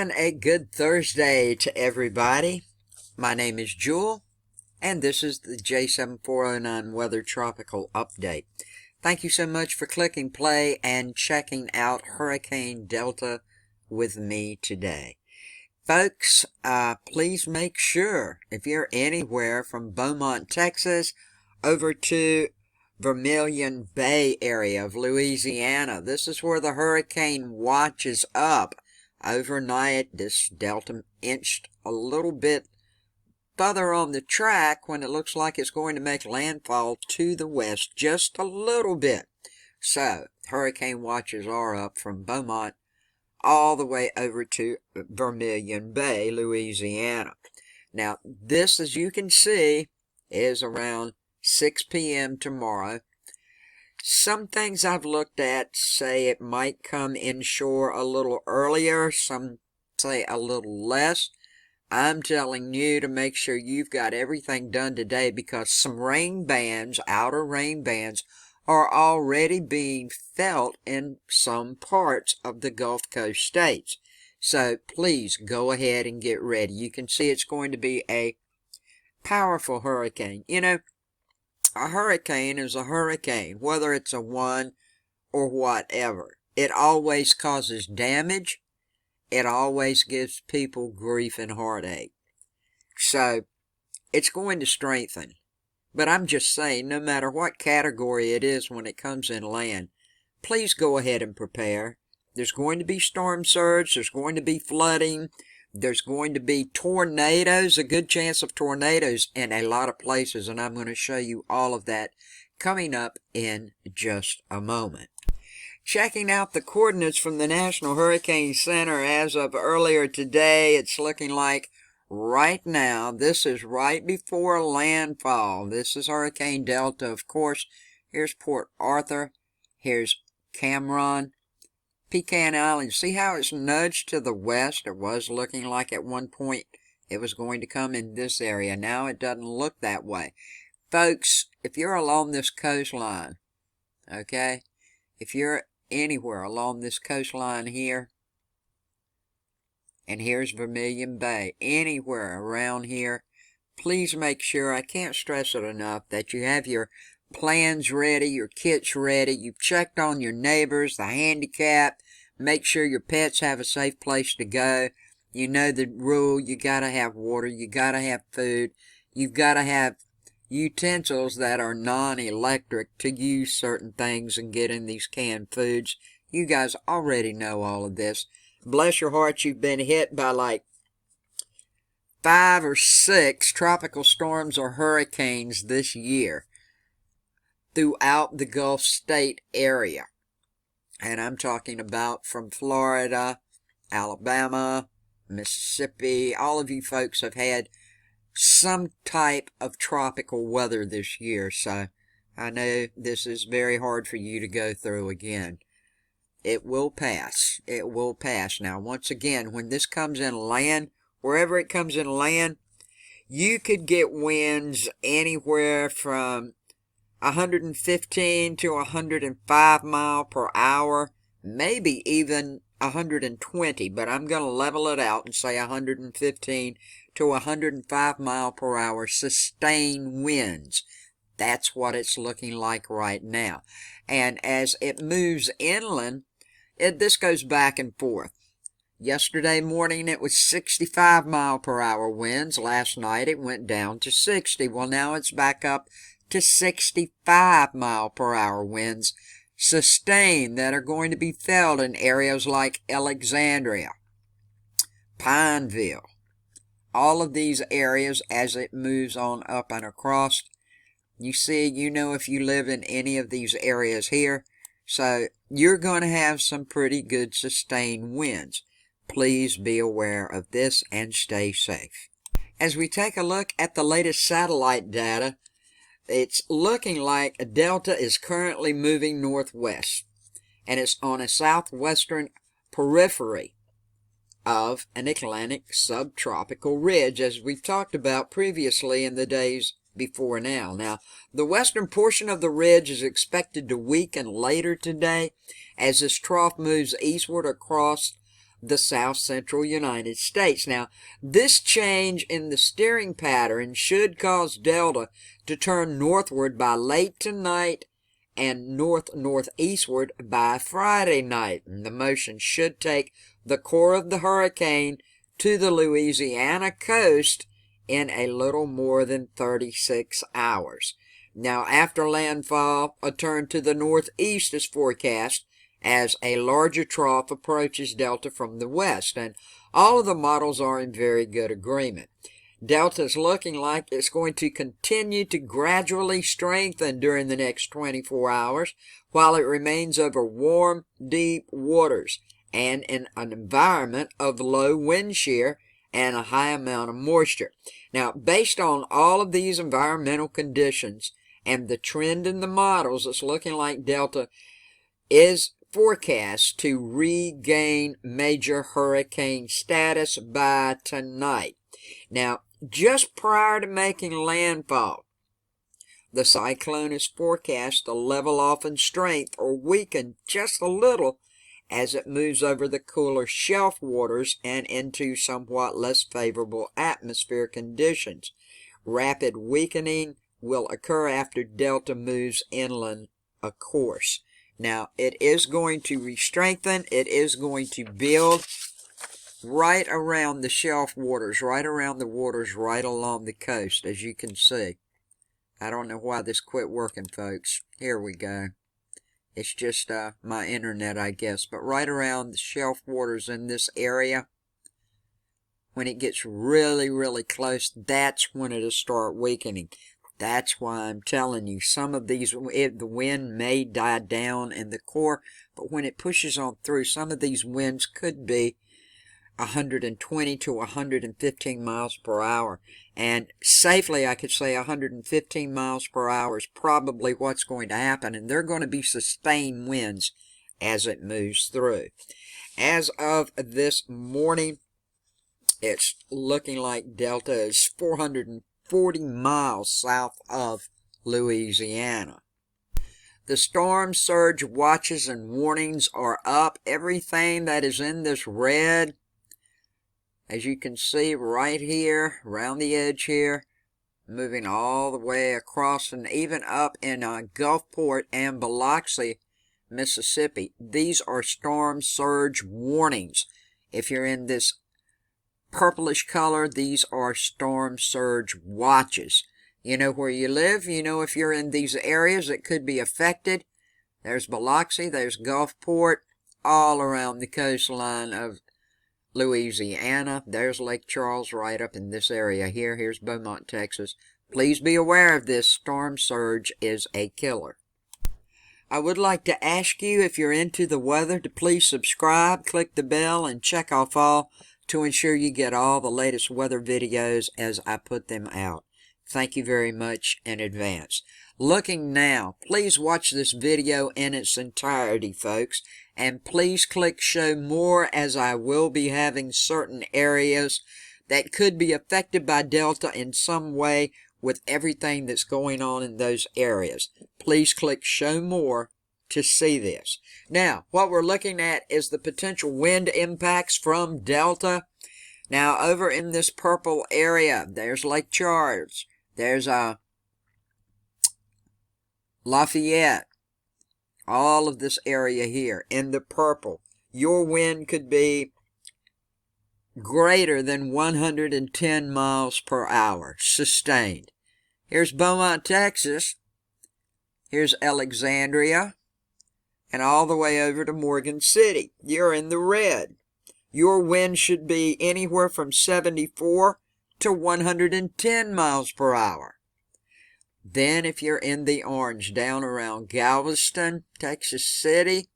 And a good Thursday to everybody. My name is Jewel, and this is the J7409 Weather Tropical Update. Thank you so much for clicking play and checking out Hurricane Delta with me today. Folks, please make sure, if you're anywhere from Beaumont, Texas, over to Vermilion Bay area of Louisiana, this is where the hurricane watches up. Overnight, this Delta inched a little bit further on the track when it looks like it's going to make landfall to the west just a little bit. So, hurricane watches are up from Beaumont all the way over to Vermilion Bay, Louisiana. Now, this, as you can see, is around 6 p.m. tomorrow. Some things I've looked at say it might come inshore a little earlier. Some say a little less. I'm telling you to make sure you've got everything done today because some rain bands, outer rain bands, are already being felt in some parts of the Gulf Coast states. So please go ahead and get ready. You can see it's going to be a powerful hurricane. You know, a hurricane is a hurricane, whether it's a one or whatever. It always causes damage. It always gives people grief and heartache. So, it's going to strengthen. But I'm just saying, no matter what category it is when it comes in land, please go ahead and prepare. There's going to be storm surge. There's going to be flooding. There's going to be tornadoes, a good chance of tornadoes in a lot of places, and I'm going to show you all of that coming up in just a moment. Checking out the coordinates from the National Hurricane Center as of earlier today, it's looking like right now, this is right before landfall. This is Hurricane Delta, of course. Here's Port Arthur. Here's Cameron. Pecan Island, see how it's nudged to the west? It was looking like at one point it was going to come in this area. Now it doesn't look that way. Folks, if you're along this coastline, okay, if you're anywhere along this coastline here, and here's Vermilion Bay, anywhere around here, please make sure, I can't stress it enough, that you have your plans ready, your kits ready, you've checked on your neighbors, the handicap, make sure your pets have a safe place to go. You know the rule, you gotta have water, you gotta have food, you've gotta have utensils that are non-electric to use certain things and get in these canned foods. You guys already know all of this. Bless your hearts, you've been hit by like 5 or 6 tropical storms or hurricanes this year throughout the Gulf State area. And I'm talking about from Florida, Alabama, Mississippi. All of you folks have had some type of tropical weather this year. So I know this is very hard for you to go through again. It will pass. It will pass. Now, once again, when this comes in land, wherever it comes in land, you could get winds anywhere from 115 to 105 mile per hour, maybe even 120, but I'm going to level it out and say 115 to 105 mile per hour sustained winds. That's what it's looking like right now. And as it moves inland, this goes back and forth. Yesterday morning it was 65 mile per hour winds. Last night it went down to 60. Well, now it's back up to 65 mile per hour winds sustained that are going to be felt in areas like Alexandria, Pineville, all of these areas as it moves on up and across. You see, you know if you live in any of these areas here, so you're going to have some pretty good sustained winds. Please be aware of this and stay safe. As we take a look at the latest satellite data, it's looking like a Delta is currently moving northwest, and it's on a southwestern periphery of an Atlantic subtropical ridge, as we've talked about previously in the days before now. Now, the western portion of the ridge is expected to weaken later today as this trough moves eastward across the south central United States. Now, this change in the steering pattern should cause Delta to turn northward by late tonight and north-northeastward by Friday night. And the motion should take the core of the hurricane to the Louisiana coast in a little more than 36 hours. Now, after landfall, a turn to the northeast is forecast as a larger trough approaches Delta from the west, and all of the models are in very good agreement. Delta is looking like it's going to continue to gradually strengthen during the next 24 hours while it remains over warm, deep waters and in an environment of low wind shear and a high amount of moisture. Now, based on all of these environmental conditions and the trend in the models, it's looking like Delta is forecast to regain major hurricane status by tonight. Now, just prior to making landfall, the cyclone is forecast to level off in strength or weaken just a little as it moves over the cooler shelf waters and into somewhat less favorable atmospheric conditions. Rapid weakening will occur after Delta moves inland, of course. Now, it is going to re-strengthen. It is going to build right around the shelf waters, right around the waters, right along the coast, as you can see. I don't know why this quit working, folks. Here we go. It's just my internet, I guess. But right around the shelf waters in this area, when it gets really, really close, that's when it'll start weakening. That's why I'm telling you, some of these, the wind may die down in the core, but when it pushes on through, some of these winds could be 120 to 115 miles per hour. And safely, I could say 115 miles per hour is probably what's going to happen. And they're going to be sustained winds as it moves through. As of this morning, it's looking like Delta is 440 miles south of Louisiana. The storm surge watches and warnings are up. Everything that is in this red, as you can see right here, around the edge here, moving all the way across and even up in Gulfport and Biloxi, Mississippi. These are storm surge warnings. If you're in this purplish color, these are storm surge watches. You know where you live. You know if you're in these areas that could be affected. There's Biloxi, there's Gulfport, all around the coastline of Louisiana. There's Lake Charles right up in this area here. Here's Beaumont, Texas. Please be aware of this. Storm surge is a killer. I would like to ask you, if you're into the weather, to please subscribe, click the bell, and check off all to ensure you get all the latest weather videos as I put them out. Thank you very much in advance. Looking now, please watch this video in its entirety, folks, and please click show more, as I will be having certain areas that could be affected by Delta in some way with everything that's going on in those areas. Please click show more to see this. Now, what we're looking at is the potential wind impacts from Delta. Now, over in this purple area, there's Lake Charles. There's Lafayette. All of this area here in the purple. Your wind could be greater than 110 miles per hour, sustained. Here's Beaumont, Texas. Here's Alexandria. And all the way over to Morgan City. You're in the red. Your wind should be anywhere from 74 to 110 miles per hour. Then if you're in the orange, down around Galveston, Texas City,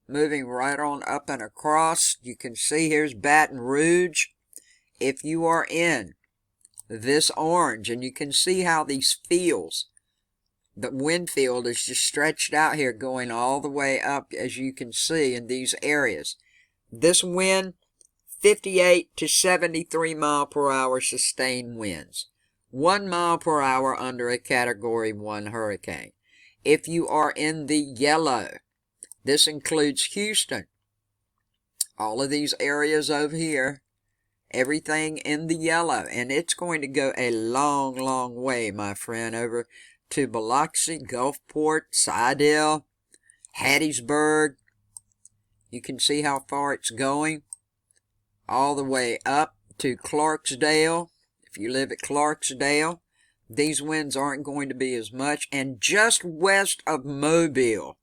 moving right on up and across, you can see here's Baton Rouge. If you are in this orange, and you can see how these fields, the wind field is just stretched out here going all the way up, as you can see in these areas. This wind, 58 to 73 mile per hour sustained winds. 1 mile per hour under a Category 1 hurricane. If you are in the yellow, this includes Houston, all of these areas over here, everything in the yellow, and it's going to go a long, long way, my friend, over to Biloxi, Gulfport, Sidell, Hattiesburg. You can see how far it's going, all the way up to Clarksdale. If you live at Clarksdale, these winds aren't going to be as much. And just west of Mobile,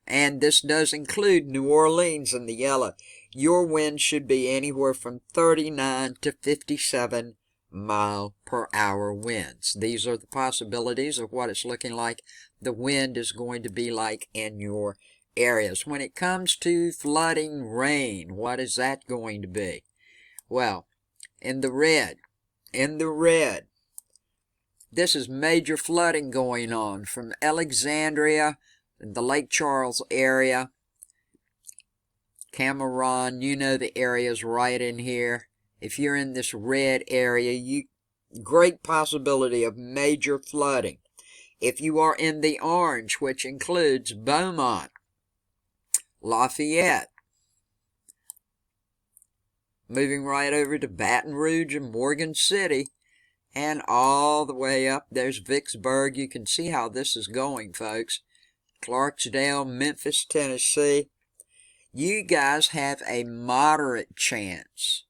and this does include New Orleans in the yellow, your wind should be anywhere from 39 to 57 mile per hour winds. These are the possibilities of what it's looking like the wind is going to be like in your areas. When it comes to flooding rain, what is that going to be? Well, in the red, this is major flooding going on from Alexandria, the Lake Charles area, Cameron, you know the areas right in here. If you're in this red area, great possibility of major flooding. If you are in the orange, which includes Beaumont, Lafayette, moving right over to Baton Rouge and Morgan City, and all the way up, there's Vicksburg. You can see how this is going, folks. Clarksdale, Memphis, Tennessee. You guys have a moderate chance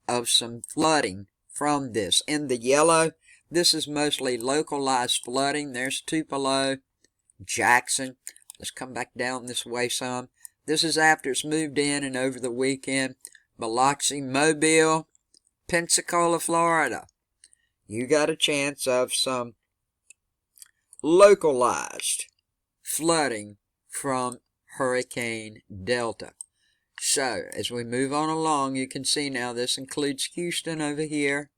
of some flooding from this. In the yellow, this is mostly localized flooding. There's Tupelo, Jackson. Let's come back down this way some. This is after it's moved in and over the weekend. Biloxi, Mobile, Pensacola, Florida. You got a chance of some localized flooding from Hurricane Delta. So, as we move on along, you can see now this includes Houston over here,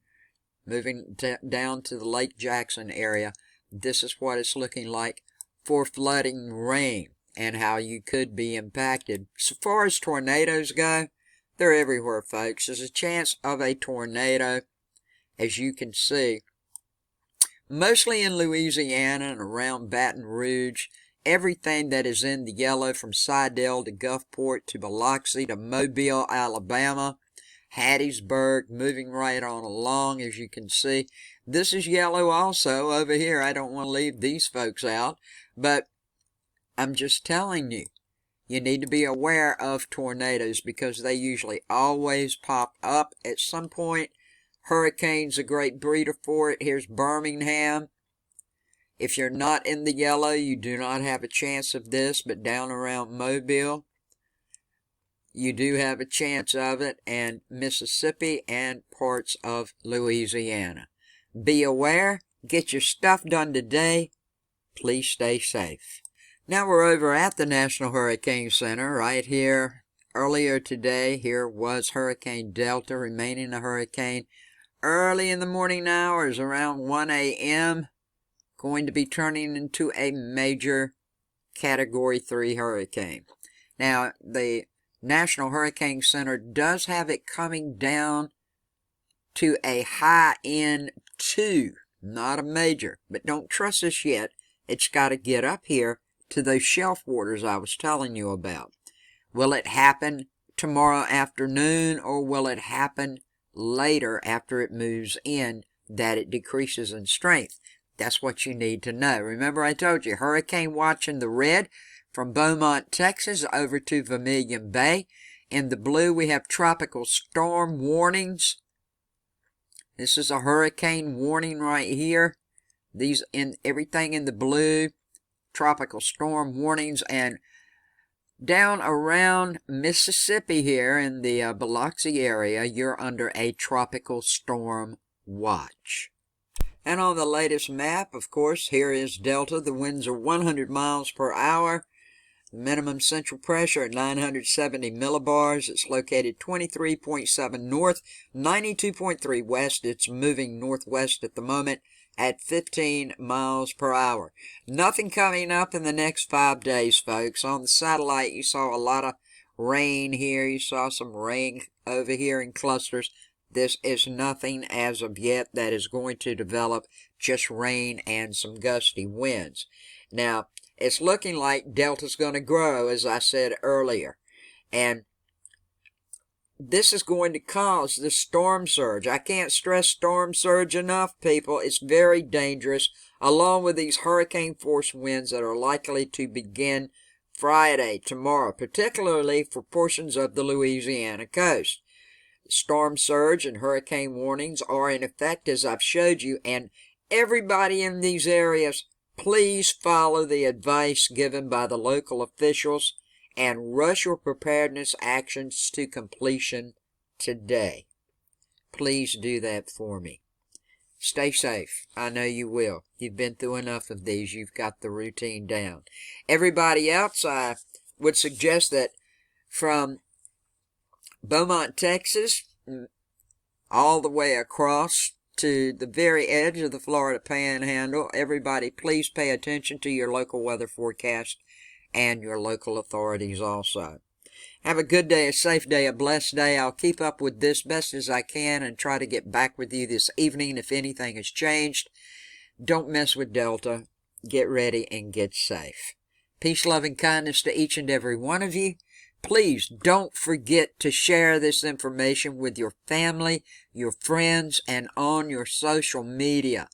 moving down to the Lake Jackson area. This is what it's looking like for flooding rain and how you could be impacted. So far as tornadoes go, they're everywhere, folks. There's a chance of a tornado, as you can see, mostly in Louisiana and around Baton Rouge. Everything that is in the yellow from Sidell to Gulfport to Biloxi to Mobile, Alabama, Hattiesburg, moving right on along, as you can see. This is yellow also over here. I don't want to leave these folks out, but I'm just telling you, you need to be aware of tornadoes because they usually always pop up at some point. Hurricane's a great breeder for it. Here's Birmingham. If you're not in the yellow, you do not have a chance of this, but down around Mobile, you do have a chance of it, and Mississippi and parts of Louisiana. Be aware, get your stuff done today. Please stay safe. Now we're over at the National Hurricane Center right here. Earlier today, here was Hurricane Delta remaining a hurricane. Early in the morning hours, around 1 a.m., going to be turning into a major Category 3 hurricane. Now, the National Hurricane Center does have it coming down to a high end 2, not a major. But don't trust us yet. It's got to get up here to those shelf waters I was telling you about. Will it happen tomorrow afternoon, or will it happen later after it moves in, that it decreases in strength? That's what you need to know. Remember I told you, hurricane watch in the red from Beaumont, Texas over to Vermilion Bay. In the blue we have tropical storm warnings. This is a hurricane warning right here. These in everything in the blue, tropical storm warnings. And down around Mississippi here in the Biloxi area, you're under a tropical storm watch. And on the latest map, of course, here is Delta. The winds are 100 miles per hour. The minimum central pressure at 970 millibars. It's located 23.7 north, 92.3 west. It's moving northwest at the moment at 15 miles per hour. Nothing coming up in the next 5 days, folks. On the satellite, you saw a lot of rain here. You saw some rain over here in clusters. This is nothing as of yet that is going to develop, just rain and some gusty winds. Now, it's looking like Delta's going to grow, as I said earlier. And this is going to cause the storm surge. I can't stress storm surge enough, people. It's very dangerous, along with these hurricane force winds that are likely to begin Friday, tomorrow, particularly for portions of the Louisiana coast. Storm surge and hurricane warnings are in effect, as I've showed you, and everybody in these areas, please follow the advice given by the local officials and rush your preparedness actions to completion today. Please do that for me. Stay safe. I know you will. You've been through enough of these. You've got the routine down. Everybody else, I would suggest that from Beaumont, Texas, all the way across to the very edge of the Florida Panhandle, everybody please pay attention to your local weather forecast and your local authorities also. Have a good day, a safe day, a blessed day. I'll keep up with this best as I can and try to get back with you this evening if anything has changed. Don't mess with Delta. Get ready and get safe. Peace, love, and kindness to each and every one of you. Please don't forget to share this information with your family, your friends, and on your social media,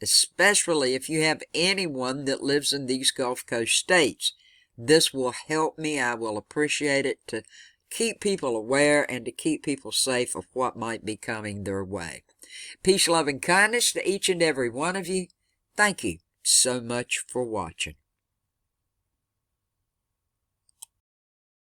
especially if you have anyone that lives in these Gulf Coast states. This will help me. I will appreciate it to keep people aware and to keep people safe of what might be coming their way. Peace, love, and kindness to each and every one of you. Thank you so much for watching.